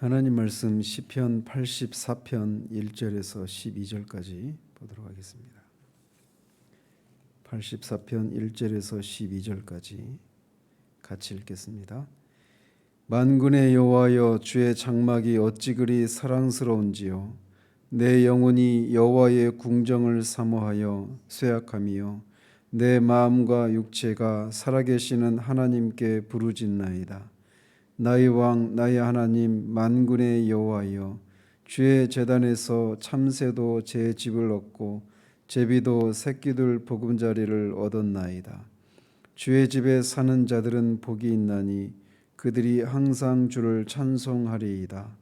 하나님 말씀 시편 84편 1절에서 12절까지 보도록 하겠습니다. 84편 1절에서 12절까지 같이 읽겠습니다. 만군의 여호와여, 주의 장막이 어찌 그리 사랑스러운지요. 내 영혼이 여호와의 궁정을 사모하여 쇠약함이요, 내 마음과 육체가 살아계시는 하나님께 부르짖나이다. 나의 왕 나의 하나님 만군의 여호와여, 주의 제단에서 참새도 제 집을 얻고 제비도 새끼들 보금자리를 얻었나이다. 주의 집에 사는 자들은 복이 있나니 그들이 항상 주를 찬송하리이다.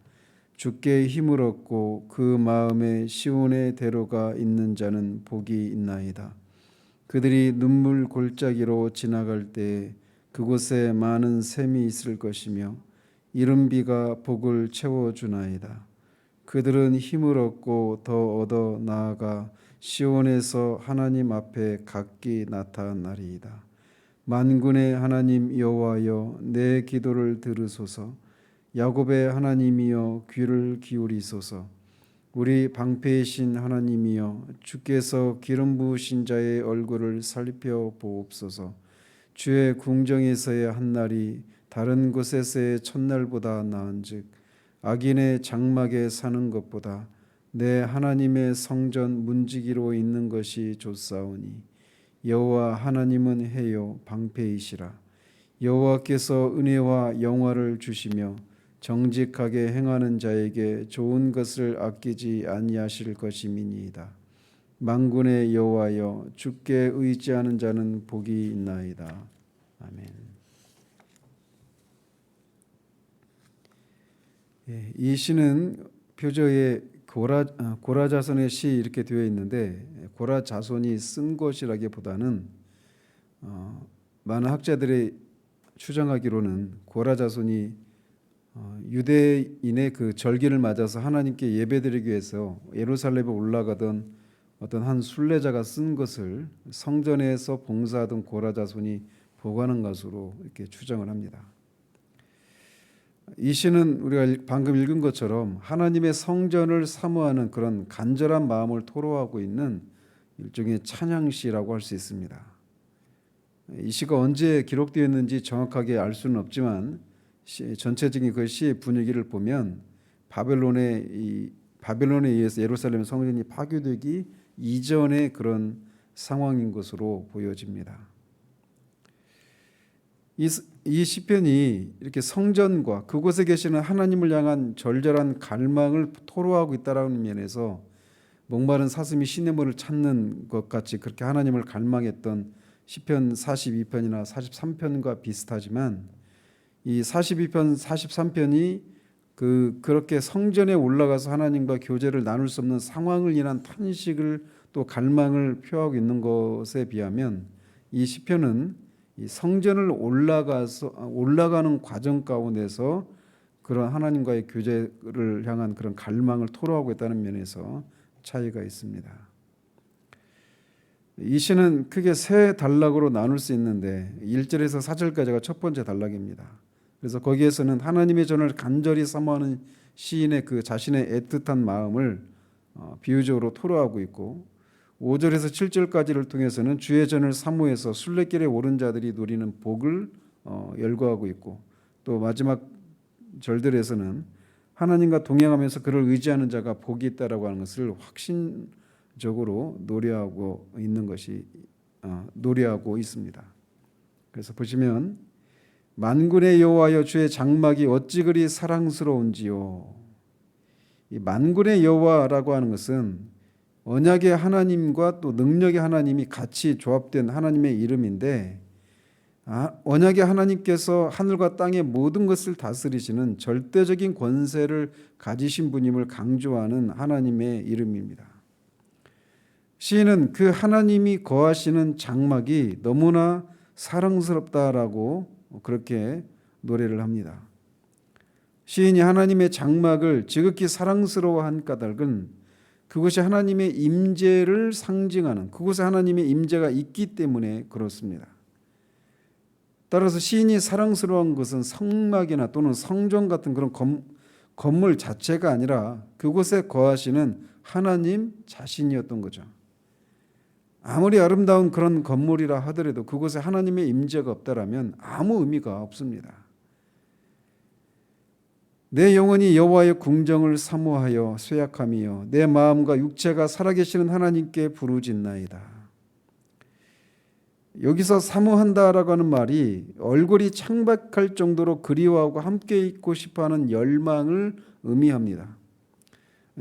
주께 힘을 얻고 그 마음에 시온의 대로가 있는 자는 복이 있나이다. 그들이 눈물 골짜기로 지나갈 때에 그곳에 많은 샘이 있을 것이며 이른 비가 복을 채워주나이다. 그들은 힘을 얻고 더 얻어 나아가 시온에서 하나님 앞에 각기 나타나리이다. 만군의 하나님 여호와여, 내 기도를 들으소서. 야곱의 하나님이여, 귀를 기울이소서. 우리 방패이신 하나님이여, 주께서 기름 부으신 자의 얼굴을 살펴보옵소서. 주의 궁정에서의 한 날이 다른 곳에서의 첫날보다 나은즉 악인의 장막에 사는 것보다 내 하나님의 성전 문지기로 있는 것이 좋사오니 여호와 하나님은 해요 방패이시라. 여호와께서 은혜와 영화를 주시며 정직하게 행하는 자에게 좋은 것을 아끼지 아니하실 것임이니이다. 만군의 여호와여, 주께 의지하는 자는 복이 있나이다. 아멘. 이 시는 표저에 고라자손의 시 이렇게 되어 있는데, 고라자손이 쓴 것이라기보다는 많은 학자들이 추정하기로는 고라자손이 유대인의 그 절기를 맞아서 하나님께 예배드리기 위해서 예루살렘에 올라가던 어떤 한 순례자가 쓴 것을 성전에서 봉사하던 고라자손이 보관한 것으로 이렇게 추정을 합니다. 이 시는 우리가 방금 읽은 것처럼 하나님의 성전을 사모하는 그런 간절한 마음을 토로하고 있는 일종의 찬양시라고 할 수 있습니다. 이 시가 언제 기록되었는지 정확하게 알 수는 없지만 전체적인 그 시의 분위기를 보면 바벨론에 의해서 예루살렘 성전이 파괴되기 이전의 그런 상황인 것으로 보여집니다. 이 시편이 이렇게 성전과 그곳에 계시는 하나님을 향한 절절한 갈망을 토로하고 있다는 면에서 목마른 사슴이 시냇물을 찾는 것 같이 그렇게 하나님을 갈망했던 시편 42편이나 43편과 비슷하지만 이 42편, 43편이 그렇게 성전에 올라가서 하나님과 교제를 나눌 수 없는 상황을 인한 탄식을 또 갈망을 표하고 있는 것에 비하면 이 시편은 이 성전을 올라가는 과정 가운데서 그런 하나님과의 교제를 향한 그런 갈망을 토로하고 있다는 면에서 차이가 있습니다. 이 시는 크게 세 단락으로 나눌 수 있는데 1절에서 4절까지가 첫 번째 단락입니다. 그래서 거기에서는 하나님의 전을 간절히 사모하는 시인의 그 자신의 애틋한 마음을 비유적으로 토로하고 있고, 5절에서 7절까지를 통해서는 주의 전을 사모해서 순례길에 오른 자들이 누리는 복을 열거하고 있고, 또 마지막 절들에서는 하나님과 동행하면서 그를 의지하는 자가 복이 있다라고 하는 것을 확신적으로 노래하고 있습니다. 그래서 보시면 만군의 여호와여, 주의 장막이 어찌 그리 사랑스러운지요. 이 만군의 여호와라고 하는 것은 언약의 하나님과 또 능력의 하나님이 같이 조합된 하나님의 이름인데, 언약의 하나님께서 하늘과 땅의 모든 것을 다스리시는 절대적인 권세를 가지신 분임을 강조하는 하나님의 이름입니다. 시인은 그 하나님이 거하시는 장막이 너무나 사랑스럽다라고 그렇게 노래를 합니다. 시인이 하나님의 장막을 지극히 사랑스러워한 까닭은 그것이 하나님의 임재를 상징하는, 그곳에 하나님의 임재가 있기 때문에 그렇습니다. 따라서 시인이 사랑스러운 것은 성막이나 또는 성전 같은 그런 건물 자체가 아니라 그곳에 거하시는 하나님 자신이었던 거죠. 아무리 아름다운 그런 건물이라 하더라도 그곳에 하나님의 임재가 없다라면 아무 의미가 없습니다. 내 영혼이 여호와의 궁정을 사모하여 쇠약함이요 내 마음과 육체가 살아계시는 하나님께 부르짖나이다. 여기서 사모한다라고 하는 말이 얼굴이 창백할 정도로 그리워하고 함께 있고 싶어하는 열망을 의미합니다.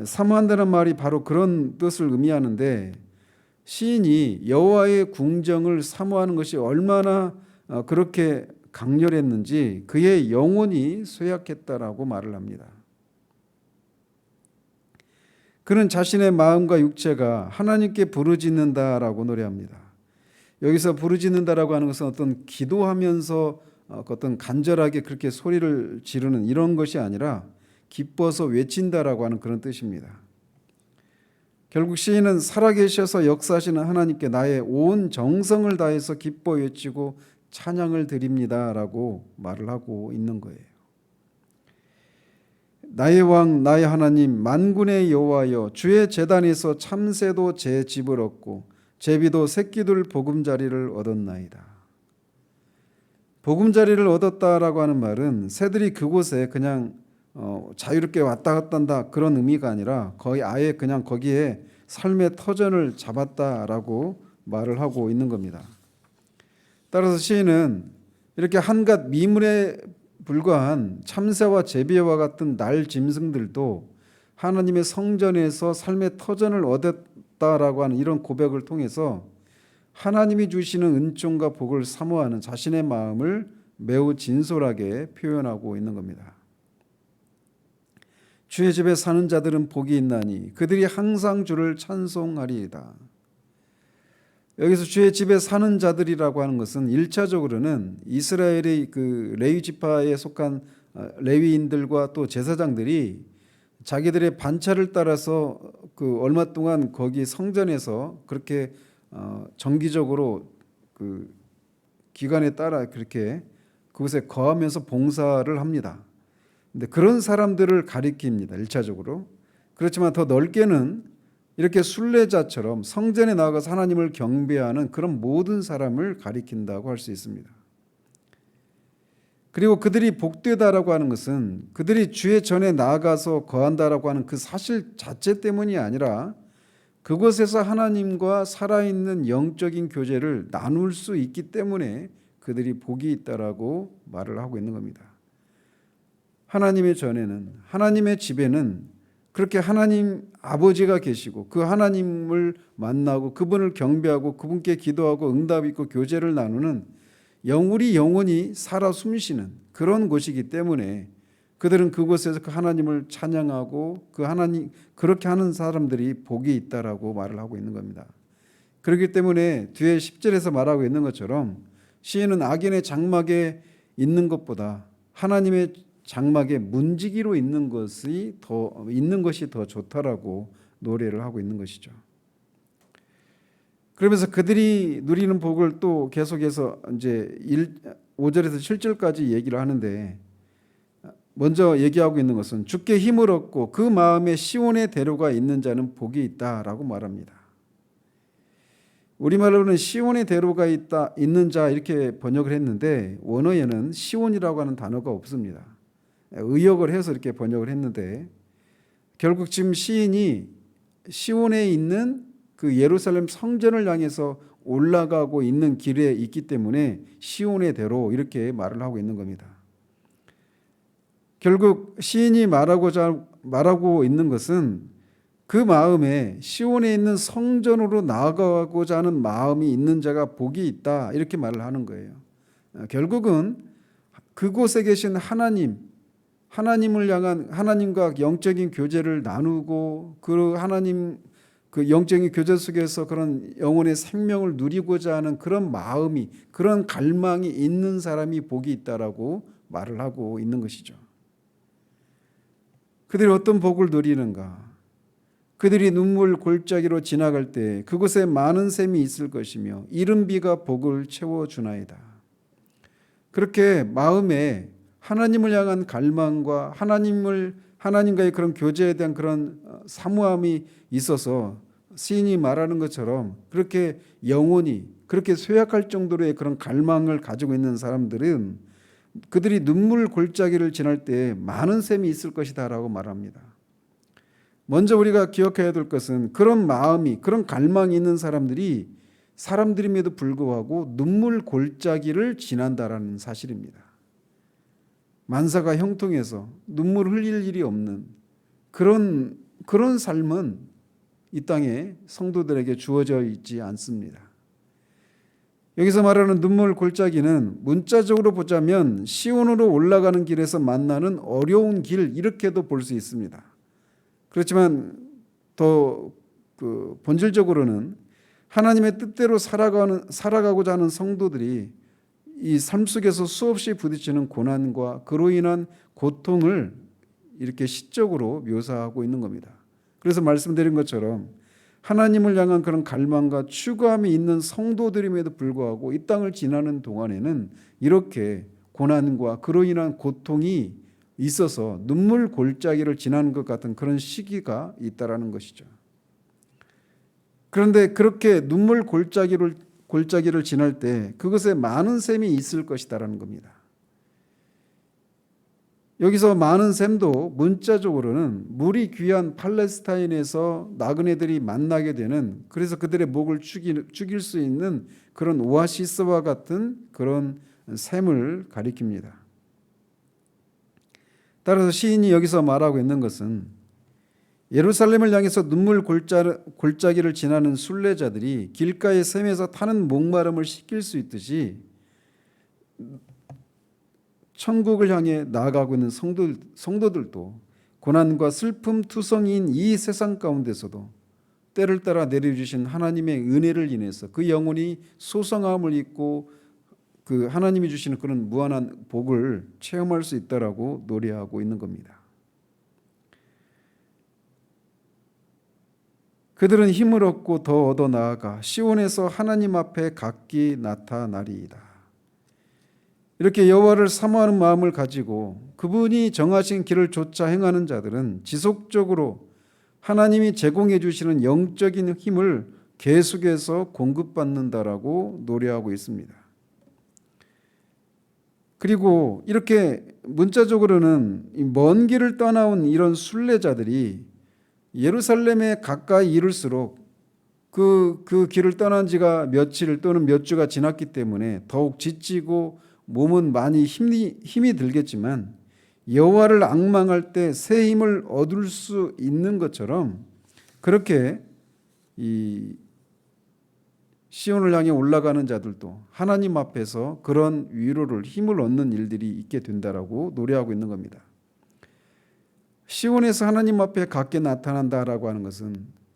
사모한다는 말이 바로 그런 뜻을 의미하는데 시인이 여호와의 궁정을 사모하는 것이 얼마나 그렇게 강렬했는지 그의 영혼이 쇠약했다라고 말을 합니다. 그는 자신의 마음과 육체가 하나님께 부르짖는다라고 노래합니다. 여기서 부르짖는다라고 하는 것은 어떤 기도하면서 어떤 간절하게 그렇게 소리를 지르는 이런 것이 아니라 기뻐서 외친다라고 하는 그런 뜻입니다. 결국 시인은 살아계셔서 역사하시는 하나님께 나의 온 정성을 다해서 기뻐 외치고 찬양을 드립니다라고 말을 하고 있는 거예요. 나의 왕 나의 하나님 만군의 여호와여 주의 제단에서 참새도 제 집을 얻고 제비도 새끼들 보금자리를 얻었나이다. 보금자리를 얻었다라고 하는 말은 새들이 그곳에 그냥 자유롭게 왔다 갔다 한다 그런 의미가 아니라 거의 아예 그냥 거기에 삶의 터전을 잡았다라고 말을 하고 있는 겁니다. 따라서 시인은 이렇게 한갓 미물에 불과한 참새와 제비와 같은 날 짐승들도 하나님의 성전에서 삶의 터전을 얻었다라고 하는 이런 고백을 통해서 하나님이 주시는 은총과 복을 사모하는 자신의 마음을 매우 진솔하게 표현하고 있는 겁니다. 주의 집에 사는 자들은 복이 있나니 그들이 항상 주를 찬송하리이다. 여기서 주의 집에 사는 자들이라고 하는 것은 1차적으로는 이스라엘의 그 레위 지파에 속한 레위인들과 또 제사장들이 자기들의 반차를 따라서 그 얼마 동안 거기 성전에서 그렇게 정기적으로 그 기간에 따라 그렇게 그곳에 거하면서 봉사를 합니다. 근데 그런 사람들을 가리킵니다. 1차적으로. 그렇지만 더 넓게는 이렇게 순례자처럼 성전에 나가서 하나님을 경배하는 그런 모든 사람을 가리킨다고 할 수 있습니다. 그리고 그들이 복되다라고 하는 것은 그들이 주의 전에 나아가서 거한다라고 하는 그 사실 자체 때문이 아니라 그곳에서 하나님과 살아있는 영적인 교제를 나눌 수 있기 때문에 그들이 복이 있다라고 말을 하고 있는 겁니다. 하나님의 전에는 하나님의 집에는 그렇게 하나님 아버지가 계시고 그 하나님을 만나고 그분을 경배하고 그분께 기도하고 응답 있고 교제를 나누는 우리 영혼이 살아 숨쉬는 그런 곳이기 때문에 그들은 그곳에서 그 하나님을 찬양하고 그 하나님 그렇게 하는 사람들이 복이 있다라고 말을 하고 있는 겁니다. 그렇기 때문에 뒤에 10절에서 말하고 있는 것처럼 시인은 악인의 장막에 있는 것보다 하나님의 장막에 문지기로 있는 것이 더 좋다라고 노래를 하고 있는 것이죠. 그러면서 그들이 누리는 복을 또 계속해서 이제 5절에서 7절까지 얘기를 하는데 먼저 얘기하고 있는 것은 주께 힘을 얻고 그 마음에 시온의 대로가 있는 자는 복이 있다라고 말합니다. 우리말로는 시온의 대로가 있는 자 이렇게 번역을 했는데 원어에는 시온이라고 하는 단어가 없습니다. 의역을 해서 이렇게 번역을 했는데 결국 지금 시인이 시온에 있는 그 예루살렘 성전을 향해서 올라가고 있는 길에 있기 때문에 시온의 대로 이렇게 말을 하고 있는 겁니다. 결국 시인이 말하고 있는 것은 그 마음에 시온에 있는 성전으로 나아가고자 하는 마음이 있는 자가 복이 있다 이렇게 말을 하는 거예요. 결국은 그곳에 계신 하나님을 향한 하나님과 영적인 교제를 나누고 그 하나님 그 영적인 교제 속에서 그런 영혼의 생명을 누리고자 하는 그런 마음이 그런 갈망이 있는 사람이 복이 있다라고 말을 하고 있는 것이죠. 그들이 어떤 복을 누리는가? 그들이 눈물 골짜기로 지나갈 때 그곳에 많은 샘이 있을 것이며 이른 비가 복을 채워주나이다. 그렇게 마음에 하나님을 향한 갈망과 하나님을 하나님과의 그런 교제에 대한 그런 사모함이 있어서 시인이 말하는 것처럼 그렇게 영혼이 그렇게 쇠약할 정도로의 그런 갈망을 가지고 있는 사람들은 그들이 눈물 골짜기를 지날 때 많은 샘이 있을 것이다라고 말합니다. 먼저 우리가 기억해야 될 것은 그런 마음이 그런 갈망이 있는 사람들임에도 불구하고 눈물 골짜기를 지난다라는 사실입니다. 만사가 형통해서 눈물 흘릴 일이 없는 그런 삶은 이 땅에 성도들에게 주어져 있지 않습니다. 여기서 말하는 눈물 골짜기는 문자적으로 보자면 시온으로 올라가는 길에서 만나는 어려운 길 이렇게도 볼 수 있습니다. 그렇지만 더 본질적으로는 하나님의 뜻대로 살아가고자 하는 성도들이 이 삶 속에서 수없이 부딪히는 고난과 그로 인한 고통을 이렇게 시적으로 묘사하고 있는 겁니다. 그래서 말씀드린 것처럼 하나님을 향한 그런 갈망과 추구함이 있는 성도들임에도 불구하고 이 땅을 지나는 동안에는 이렇게 고난과 그로 인한 고통이 있어서 눈물 골짜기를 지나는 것 같은 그런 시기가 있다라는 것이죠. 그런데 그렇게 눈물 골짜기를 지날 때 그것에 많은 샘이 있을 것이다라는 겁니다. 여기서 많은 샘도 문자적으로는 물이 귀한 팔레스타인에서 나그네들이 만나게 되는, 그래서 그들의 목을 죽일 수 있는 그런 오아시스와 같은 그런 샘을 가리킵니다. 따라서 시인이 여기서 말하고 있는 것은 예루살렘을 향해서 눈물 골짜기를 지나는 순례자들이 길가의 샘에서 타는 목마름을 식힐 수 있듯이 천국을 향해 나아가고 있는 성도들도 고난과 슬픔 투성이인 이 세상 가운데서도 때를 따라 내려주신 하나님의 은혜를 인해서 그 영혼이 소성함을 입고 그 하나님이 주시는 그런 무한한 복을 체험할 수 있다라고 노래하고 있는 겁니다. 그들은 힘을 얻고 더 얻어 나아가 시온에서 하나님 앞에 각기 나타나리이다. 이렇게 여호와를 사모하는 마음을 가지고 그분이 정하신 길을 쫓아 행하는 자들은 지속적으로 하나님이 제공해 주시는 영적인 힘을 계속해서 공급받는다라고 노래하고 있습니다. 그리고 이렇게 문자적으로는 먼 길을 떠나온 이런 순례자들이 예루살렘에 가까이 이를수록 그 길을 떠난 지가 며칠 또는 몇 주가 지났기 때문에 더욱 지치고 몸은 많이 힘이 들겠지만 여호와를 앙망할 때 새 힘을 얻을 수 있는 것처럼 그렇게 이 시온을 향해 올라가는 자들도 하나님 앞에서 그런 위로를 힘을 얻는 일들이 있게 된다라고 노래하고 있는 겁니다. 시온에서 하나님 앞에 각기 나타난다라고 하는 것은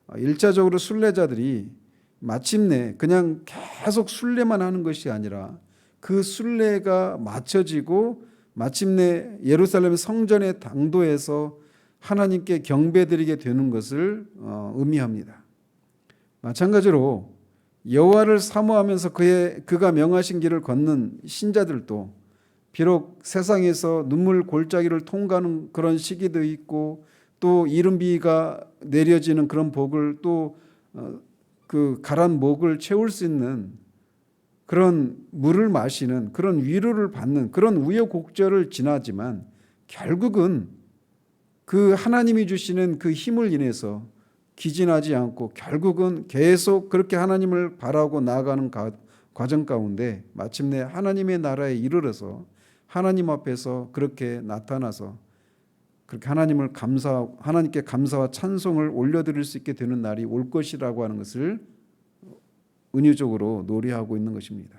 1차적으로 순례자들이 마침내 그냥 계속 순례만 하는 것이 아니라 그 순례가 마쳐지고 마침내 예루살렘 성전의 당도에서 하나님께 경배드리게 되는 것을 의미합니다. 마찬가지로 여호와를 사모하면서 그가 명하신 길을 걷는 신자들도 비록 세상에서 눈물 골짜기를 통과하는 그런 시기도 있고 또 이른 비가 내려지는 그런 복을 또 그 가란 목을 채울 수 있는 그런 물을 마시는 그런 위로를 받는 그런 우여곡절을 지나지만 결국은 그 하나님이 주시는 그 힘을 인해서 기진하지 않고 결국은 계속 그렇게 하나님을 바라고 나아가는 과정 가운데 마침내 하나님의 나라에 이르러서 하나님 앞에서 그렇게 나타나서 그렇게 하나님께 감사와 찬송을 올려드릴 수 있게 되는 날이 올 것이라고 하는 것을 은유적으로 노래하고 있는 것입니다.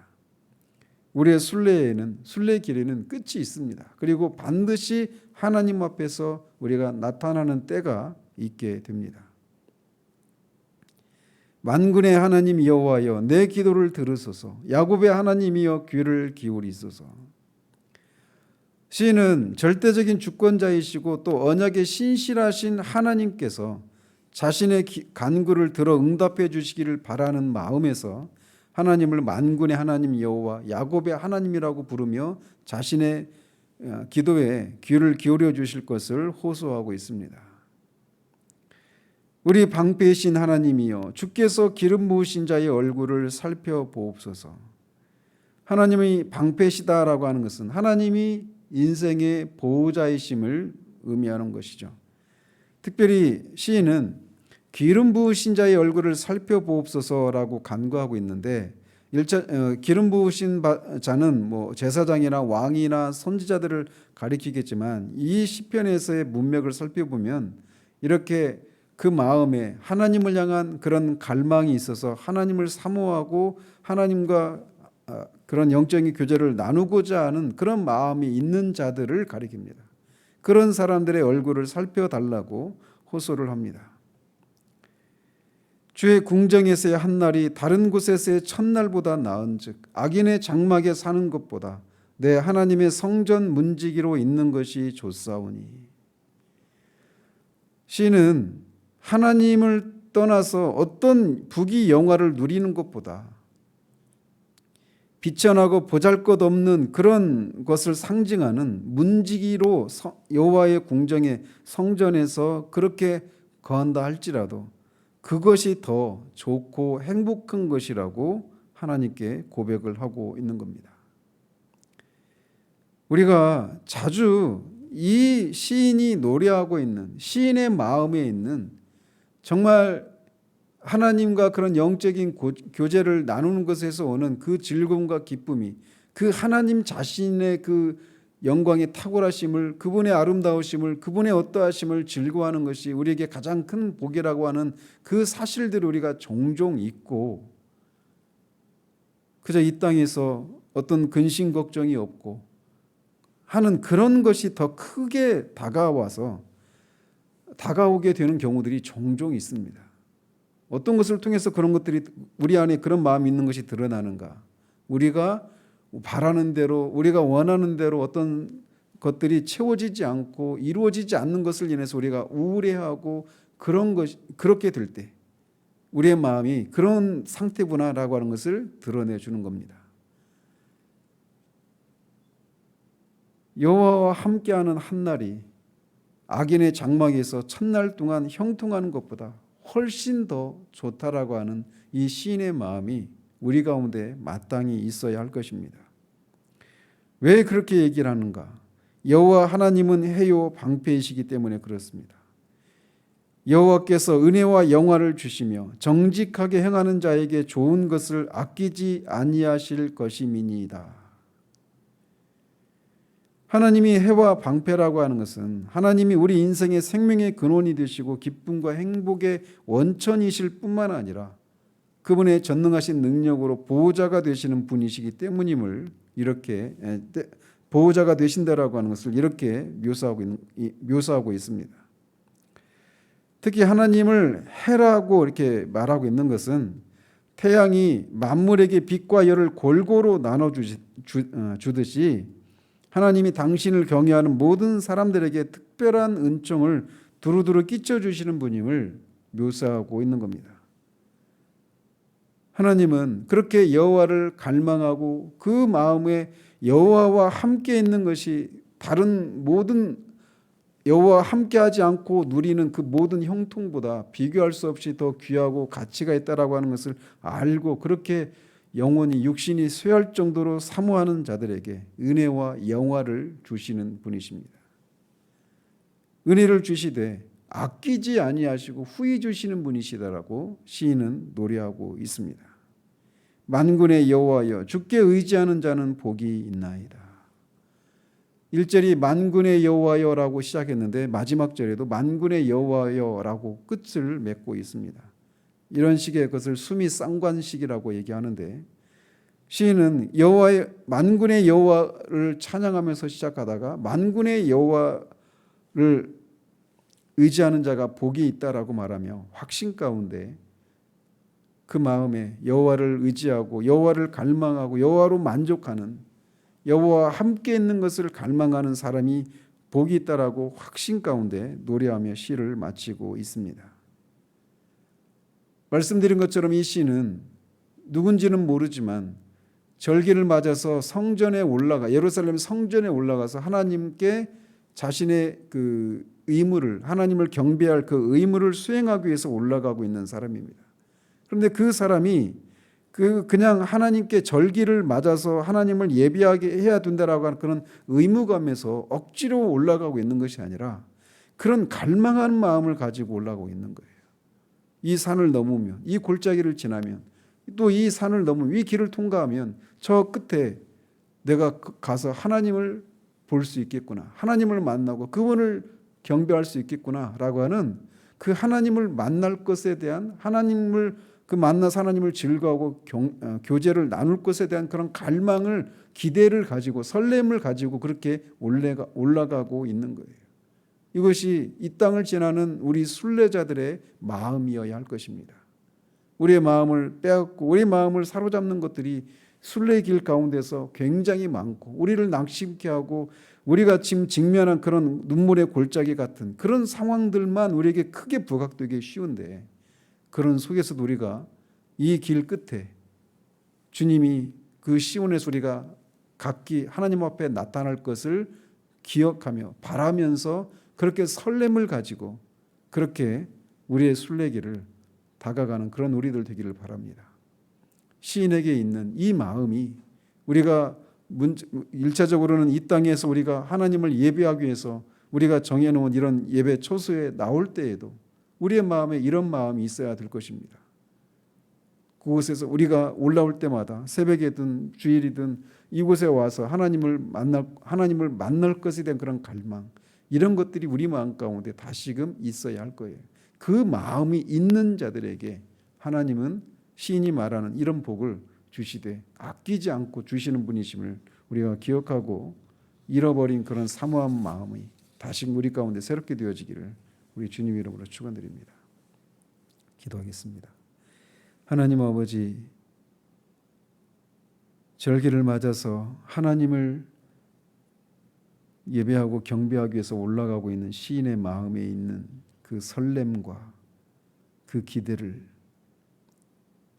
우리의 순례 길에는 끝이 있습니다. 그리고 반드시 하나님 앞에서 우리가 나타나는 때가 있게 됩니다. 만군의 하나님 여호와여 내 기도를 들으소서. 야곱의 하나님이여 귀를 기울이소서. 시인은 절대적인 주권자이시고 또 언약의 신실하신 하나님께서 자신의 간구를 들어 응답해 주시기를 바라는 마음에서 하나님을 만군의 하나님 여호와 야곱의 하나님이라고 부르며 자신의 기도에 귀를 기울여 주실 것을 호소하고 있습니다. 우리 방패이신 하나님이여, 주께서 기름 부으신 자의 얼굴을 살펴보옵소서. 하나님이 방패시다라고 하는 것은 하나님이 인생의 보호자이심을 의미하는 것이죠. 특별히 시인은 기름 부으신 자의 얼굴을 살펴보옵소서라고 간구하고 있는데, 기름 부으신 자는 제사장이나 왕이나 선지자들을 가리키겠지만, 이 시편에서의 문맥을 살펴보면 이렇게 그 마음에 하나님을 향한 그런 갈망이 있어서 하나님을 사모하고 하나님과 그런 영적인 교제를 나누고자 하는 그런 마음이 있는 자들을 가리킵니다. 그런 사람들의 얼굴을 살펴달라고 호소를 합니다. 주의 궁정에서의 한 날이 다른 곳에서의 첫날보다 나은즉 악인의 장막에 사는 것보다 내 하나님의 성전 문지기로 있는 것이 좋사오니. 시인은 하나님을 떠나서 어떤 부귀 영화를 누리는 것보다 비천하고 보잘것없는 그런 것을 상징하는 문지기로 여호와의 궁정의 성전에서 그렇게 거한다 할지라도 그것이 더 좋고 행복한 것이라고 하나님께 고백을 하고 있는 겁니다. 우리가 자주 이 시인이 노래하고 있는, 시인의 마음에 있는 정말 하나님과 그런 영적인 교제를 나누는 것에서 오는 그 즐거움과 기쁨이, 그 하나님 자신의 그 영광의 탁월하심을, 그분의 아름다우심을, 그분의 어떠하심을 즐거워하는 것이 우리에게 가장 큰 복이라고 하는 그 사실들을 우리가 종종 잊고 그저 이 땅에서 어떤 근심 걱정이 없고 하는 그런 것이 더 크게 다가오게 되는 경우들이 종종 있습니다. 어떤 것을 통해서 그런 것들이 우리 안에 그런 마음이 있는 것이 드러나는가? 우리가 바라는 대로, 우리가 원하는 대로 어떤 것들이 채워지지 않고 이루어지지 않는 것을 인해서 우리가 우울해하고 그렇게 될 때 우리의 마음이 그런 상태구나라고 하는 것을 드러내 주는 겁니다. 여호와와 함께하는 한 날이 악인의 장막에서 첫날 동안 형통하는 것보다 훨씬 더 좋다라고 하는 이 시인의 마음이 우리 가운데 마땅히 있어야 할 것입니다. 왜 그렇게 얘기를 하는가? 여호와 하나님은 해요 방패이시기 때문에 그렇습니다. 여호와께서 은혜와 영화를 주시며 정직하게 행하는 자에게 좋은 것을 아끼지 아니하실 것임이니이다. 하나님이 해와 방패라고 하는 것은 하나님이 우리 인생의 생명의 근원이 되시고 기쁨과 행복의 원천이실 뿐만 아니라 그분의 전능하신 능력으로 보호자가 되시는 분이시기 때문임을 이렇게 보호자가 되신다라고 하는 것을 이렇게 묘사하고 있습니다. 특히 하나님을 해라고 이렇게 말하고 있는 것은 태양이 만물에게 빛과 열을 골고루 나눠주듯이 하나님이 당신을 경외하는 모든 사람들에게 특별한 은총을 두루두루 끼쳐주시는 분임을 묘사하고 있는 겁니다. 하나님은 그렇게 여호와를 갈망하고 그 마음에 여호와와 함께 있는 것이 다른 모든 여호와와 함께하지 않고 누리는 그 모든 형통보다 비교할 수 없이 더 귀하고 가치가 있다라고 하는 것을 알고 그렇게 영혼이 육신이 쇠할 정도로 사모하는 자들에게 은혜와 영화를 주시는 분이십니다. 은혜를 주시되 아끼지 아니하시고 후히 주시는 분이시다라고 시인은 노래하고 있습니다. 만군의 여호와여 주께 의지하는 자는 복이 있나이다. 1절이 만군의 여호와여라고 시작했는데 마지막 절에도 만군의 여호와여라고 끝을 맺고 있습니다. 이런 식의 것을 수미 쌍관식이라고 얘기하는데 시인은 만군의 여호와를 찬양하면서 시작하다가 만군의 여호와를 의지하는 자가 복이 있다라고 말하며 확신 가운데 그 마음에 여호와를 의지하고 여호와를 갈망하고 여호와로 만족하는 여호와와 함께 있는 것을 갈망하는 사람이 복이 있다라고 확신 가운데 노래하며 시를 마치고 있습니다. 말씀드린 것처럼 이 시는 누군지는 모르지만 절기를 맞아서 성전에 올라가 예루살렘 성전에 올라가서 하나님께 자신의 그 의무를 하나님을 경배할 그 의무를 수행하기 위해서 올라가고 있는 사람입니다. 그런데 그 사람이 그냥 하나님께 절기를 맞아서 하나님을 예배하게 해야 된다라고 하는 그런 의무감에서 억지로 올라가고 있는 것이 아니라 그런 갈망하는 마음을 가지고 올라가고 있는 거예요. 이 산을 넘으면 이 골짜기를 지나면 또 이 산을 넘으면 이 길을 통과하면 저 끝에 내가 가서 하나님을 볼 수 있겠구나. 하나님을 만나고 그분을 경배할 수 있겠구나라고 하는 그 하나님을 만날 것에 대한 하나님을 그 만나서 하나님을 즐거워하고 교제를 나눌 것에 대한 그런 갈망을 기대를 가지고 설렘을 가지고 그렇게 올라가고 있는 거예요. 이것이 이 땅을 지나는 우리 순례자들의 마음이어야 할 것입니다. 우리의 마음을 빼앗고 우리의 마음을 사로잡는 것들이 순례길 가운데서 굉장히 많고 우리를 낙심케 하고 우리가 지금 직면한 그런 눈물의 골짜기 같은 그런 상황들만 우리에게 크게 부각되기 쉬운데 그런 속에서도 우리가 이 길 끝에 주님이 그 시온에서 우리가 각기 하나님 앞에 나타날 것을 기억하며 바라면서 그렇게 설렘을 가지고 그렇게 우리의 순례길을 다가가는 그런 우리들 되기를 바랍니다. 시인에게 있는 이 마음이 우리가 1차적으로는 이 땅에서 우리가 하나님을 예배하기 위해서 우리가 정해놓은 이런 예배 초소에 나올 때에도 우리의 마음에 이런 마음이 있어야 될 것입니다. 그곳에서 우리가 올라올 때마다 새벽이든 주일이든 이곳에 와서 하나님을 만날 것에 대한 그런 갈망 이런 것들이 우리 마음 가운데 다시금 있어야 할 거예요. 그 마음이 있는 자들에게 하나님은 시인이 말하는 이런 복을 주시되 아끼지 않고 주시는 분이심을 우리가 기억하고 잃어버린 그런 사모한 마음이 다시금 우리 가운데 새롭게 되어지기를 우리 주님 이름으로 축원드립니다. 기도하겠습니다. 하나님 아버지, 절기를 맞아서 하나님을 예배하고 경배하기 위해서 올라가고 있는 시인의 마음에 있는 그 설렘과 그 기대를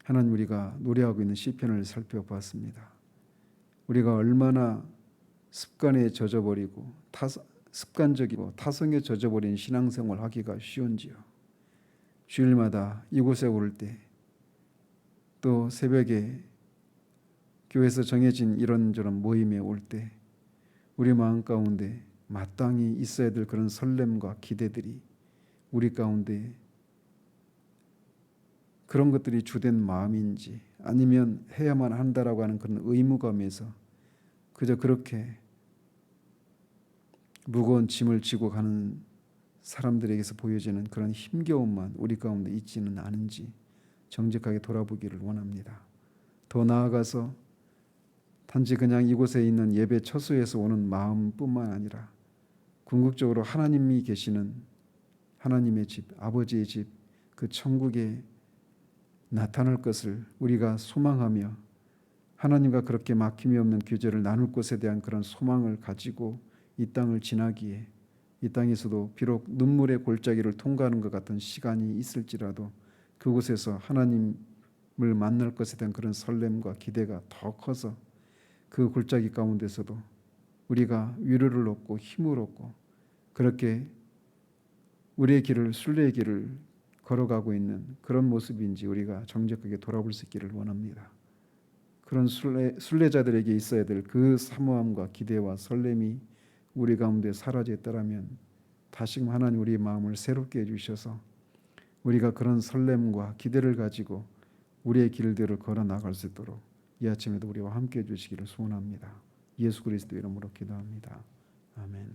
하나님 우리가 노래하고 있는 시편을 살펴봤습니다. 우리가 얼마나 습관에 젖어버리고 습관적이고 타성에 젖어버린 신앙생활을 하기가 쉬운지요. 주일마다 이곳에 올 때 또 새벽에 교회에서 정해진 이런저런 모임에 올 때 우리 마음 가운데 마땅히 있어야 될 그런 설렘과 기대들이 우리 가운데 그런 것들이 주된 마음인지 아니면 해야만 한다라고 하는 그런 의무감에서 그저 그렇게 무거운 짐을 지고 가는 사람들에게서 보여지는 그런 힘겨움만 우리 가운데 있지는 않은지 정직하게 돌아보기를 원합니다. 더 나아가서 단지 그냥 이곳에 있는 예배 처소에서 오는 마음뿐만 아니라 궁극적으로 하나님이 계시는 하나님의 집, 아버지의 집, 그 천국에 나타날 것을 우리가 소망하며 하나님과 그렇게 막힘이 없는 교제를 나눌 것에 대한 그런 소망을 가지고 이 땅을 지나기에 이 땅에서도 비록 눈물의 골짜기를 통과하는 것 같은 시간이 있을지라도 그곳에서 하나님을 만날 것에 대한 그런 설렘과 기대가 더 커서 그 골짜기 가운데서도 우리가 위로를 얻고 힘을 얻고 그렇게 우리의 길을 순례의 길을 걸어가고 있는 그런 모습인지 우리가 정직하게 돌아볼 수 있기를 원합니다. 그런 순례자들에게 있어야 될 그 사모함과 기대와 설렘이 우리 가운데 사라졌더라면 다시금 하나님 우리의 마음을 새롭게 해주셔서 우리가 그런 설렘과 기대를 가지고 우리의 길들을 걸어 나갈 수 있도록 이 아침에도 우리와 함께 해주시기를 소원합니다. 예수 그리스도 이름으로 기도합니다. 아멘.